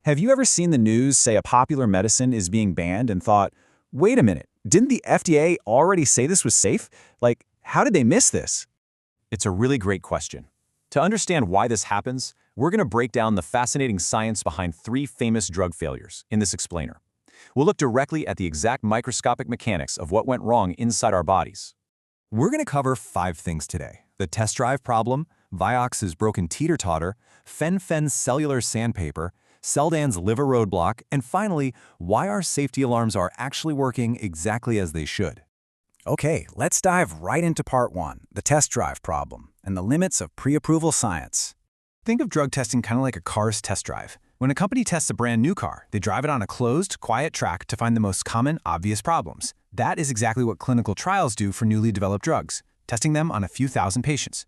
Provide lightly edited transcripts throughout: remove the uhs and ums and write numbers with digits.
Have you ever seen the news say a popular medicine is being banned and thought, wait a minute, didn't the FDA already say this was safe? Like, how did they miss this? It's a really great question. To understand why this happens, we're going to break down the fascinating science behind 3 famous drug failures in this explainer. We'll look directly at the exact microscopic mechanics of what went wrong inside our bodies. We're going to cover 5 things today: the test drive problem, Vioxx's broken teeter-totter, fen-phen's cellular sandpaper, Seldan's liver roadblock, and finally, why our safety alarms are actually working exactly as they should. Okay, let's dive right into part 1, the test drive problem, and the limits of pre-approval science. Think of drug testing kind of like a car's test drive. When a company tests a brand new car, they drive it on a closed, quiet track to find the most common, obvious problems. That is exactly what clinical trials do for newly developed drugs, testing them on a few thousand patients.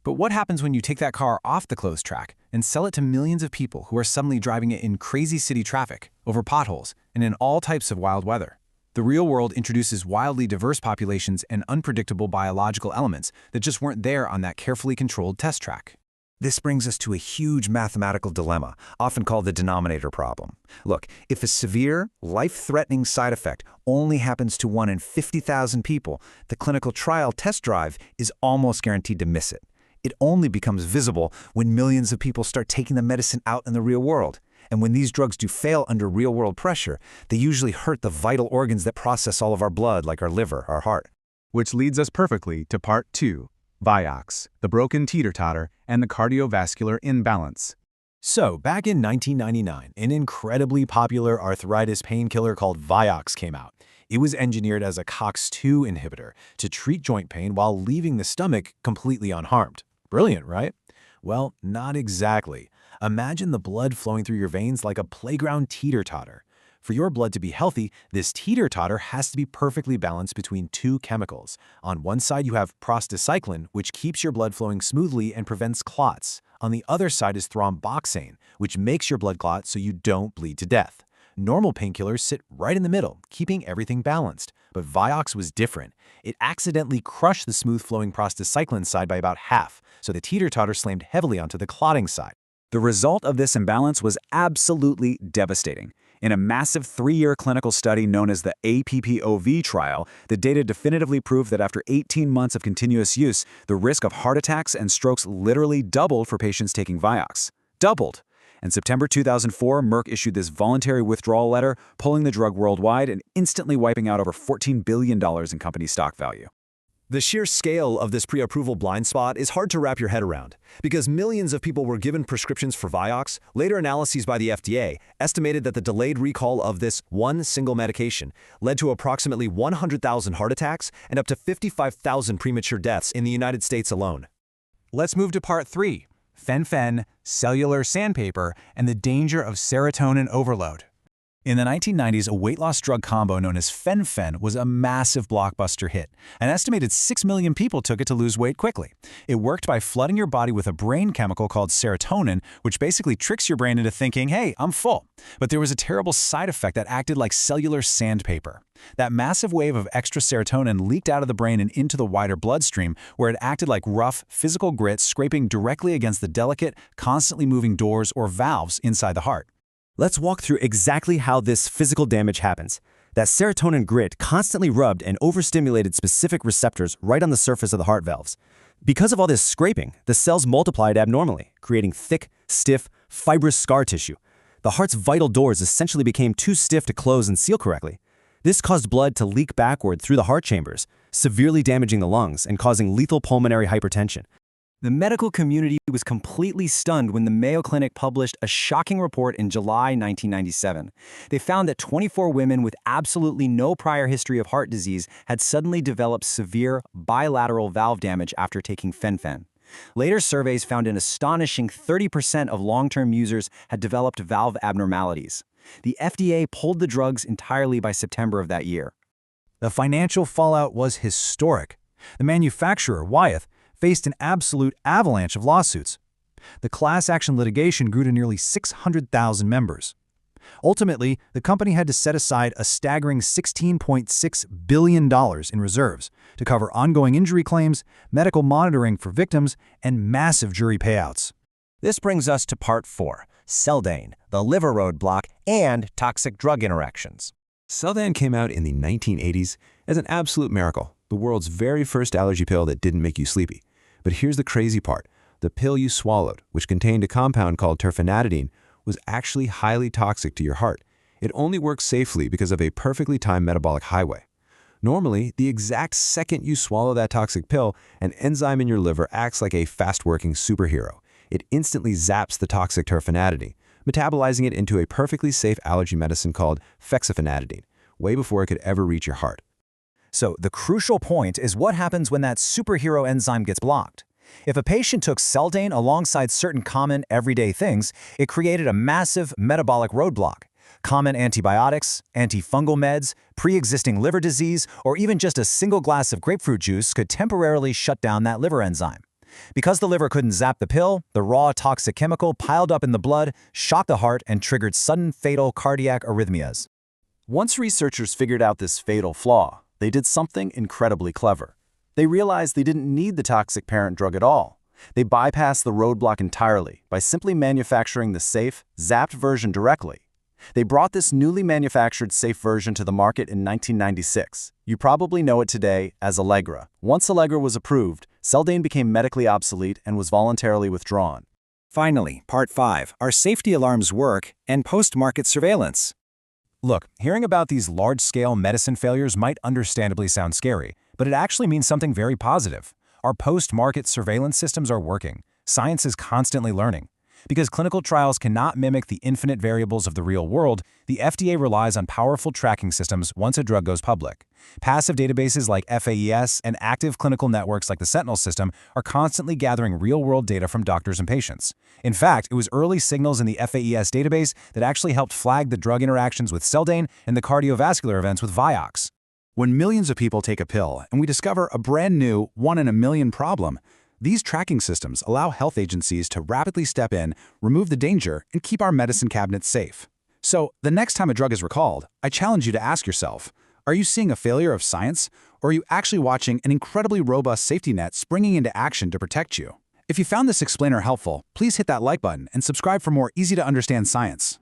But what happens when you take that car off the closed track and sell it to millions of people who are suddenly driving it in crazy city traffic, over potholes, and in all types of wild weather? The real world introduces wildly diverse populations and unpredictable biological elements that just weren't there on that carefully controlled test track. This brings us to a huge mathematical dilemma, often called the denominator problem. Look, if a severe, life-threatening side effect only happens to 1 in 50,000 people, the clinical trial test drive is almost guaranteed to miss it. It only becomes visible when millions of people start taking the medicine out in the real world. And when these drugs do fail under real-world pressure, they usually hurt the vital organs that process all of our blood, like our liver, our heart. Which leads us perfectly to part 2, Vioxx, the broken teeter-totter, and the cardiovascular imbalance. So, back in 1999, an incredibly popular arthritis painkiller called Vioxx came out. It was engineered as a COX-2 inhibitor to treat joint pain while leaving the stomach completely unharmed. Brilliant, right? Well, not exactly. Imagine the blood flowing through your veins like a playground teeter-totter. For your blood to be healthy, this teeter-totter has to be perfectly balanced between 2 chemicals. On one side, you have prostacyclin, which keeps your blood flowing smoothly and prevents clots. On the other side is thromboxane, which makes your blood clot so you don't bleed to death. Normal painkillers sit right in the middle, keeping everything balanced. But Vioxx was different. It accidentally crushed the smooth-flowing prostacyclin side by about half, so the teeter-totter slammed heavily onto the clotting side. The result of this imbalance was absolutely devastating. In a massive 3-year clinical study known as the APPOV trial, the data definitively proved that after 18 months of continuous use, the risk of heart attacks and strokes literally doubled for patients taking Vioxx. Doubled! In September 2004, Merck issued this voluntary withdrawal letter, pulling the drug worldwide and instantly wiping out over $14 billion in company stock value. The sheer scale of this pre-approval blind spot is hard to wrap your head around. Because millions of people were given prescriptions for Vioxx, later analyses by the FDA estimated that the delayed recall of this one single medication led to approximately 100,000 heart attacks and up to 55,000 premature deaths in the United States alone. Let's move to part 3, fen-phen, cellular sandpaper, and the danger of serotonin overload. In the 1990s, a weight loss drug combo known as fen-phen was a massive blockbuster hit. An estimated 6 million people took it to lose weight quickly. It worked by flooding your body with a brain chemical called serotonin, which basically tricks your brain into thinking, hey, I'm full. But there was a terrible side effect that acted like cellular sandpaper. That massive wave of extra serotonin leaked out of the brain and into the wider bloodstream, where it acted like rough, physical grit scraping directly against the delicate, constantly moving doors or valves inside the heart. Let's walk through exactly how this physical damage happens. That serotonin grit constantly rubbed and overstimulated specific receptors right on the surface of the heart valves. Because of all this scraping, the cells multiplied abnormally, creating thick, stiff, fibrous scar tissue. The heart's vital doors essentially became too stiff to close and seal correctly. This caused blood to leak backward through the heart chambers, severely damaging the lungs and causing lethal pulmonary hypertension. The medical community was completely stunned when the Mayo Clinic published a shocking report in July 1997. They found that 24 women with absolutely no prior history of heart disease had suddenly developed severe bilateral valve damage after taking fen-phen. Later surveys found an astonishing 30% of long-term users had developed valve abnormalities. The FDA pulled the drugs entirely by September of that year. The financial fallout was historic. The manufacturer, Wyeth, faced an absolute avalanche of lawsuits. The class action litigation grew to nearly 600,000 members. Ultimately, the company had to set aside a staggering $16.6 billion in reserves to cover ongoing injury claims, medical monitoring for victims, and massive jury payouts. This brings us to part 4, Seldane, the liver roadblock, and toxic drug interactions. Seldane came out in the 1980s as an absolute miracle, the world's very first allergy pill that didn't make you sleepy. But here's the crazy part. The pill you swallowed, which contained a compound called terfenadine, was actually highly toxic to your heart. It only works safely because of a perfectly timed metabolic highway. Normally, the exact second you swallow that toxic pill, an enzyme in your liver acts like a fast-working superhero. It instantly zaps the toxic terfenadine, metabolizing it into a perfectly safe allergy medicine called fexofenadine, way before it could ever reach your heart. So the crucial point is what happens when that superhero enzyme gets blocked. If a patient took Seldane alongside certain common everyday things, it created a massive metabolic roadblock. Common antibiotics, antifungal meds, pre-existing liver disease, or even just a single glass of grapefruit juice could temporarily shut down that liver enzyme. Because the liver couldn't zap the pill, the raw toxic chemical piled up in the blood, shocked the heart, and triggered sudden fatal cardiac arrhythmias. Once researchers figured out this fatal flaw, they did something incredibly clever. They realized they didn't need the toxic parent drug at all. They bypassed the roadblock entirely by simply manufacturing the safe, zapped version directly. They brought this newly manufactured safe version to the market in 1996. You probably know it today as Allegra. Once Allegra was approved, Seldane became medically obsolete and was voluntarily withdrawn. Finally, Part 5, Our Safety Alarms Work and Post-Market Surveillance. Look, hearing about these large-scale medicine failures might understandably sound scary, but it actually means something very positive. Our post-market surveillance systems are working. Science is constantly learning. Because clinical trials cannot mimic the infinite variables of the real world, the FDA relies on powerful tracking systems once a drug goes public. Passive databases like FAES and active clinical networks like the Sentinel system are constantly gathering real-world data from doctors and patients. In fact, it was early signals in the FAES database that actually helped flag the drug interactions with Seldane and the cardiovascular events with Vioxx. When millions of people take a pill and we discover a brand new 1 in a million problem, these tracking systems allow health agencies to rapidly step in, remove the danger, and keep our medicine cabinets safe. So, the next time a drug is recalled, I challenge you to ask yourself, are you seeing a failure of science, or are you actually watching an incredibly robust safety net springing into action to protect you? If you found this explainer helpful, please hit that like button and subscribe for more easy-to-understand science.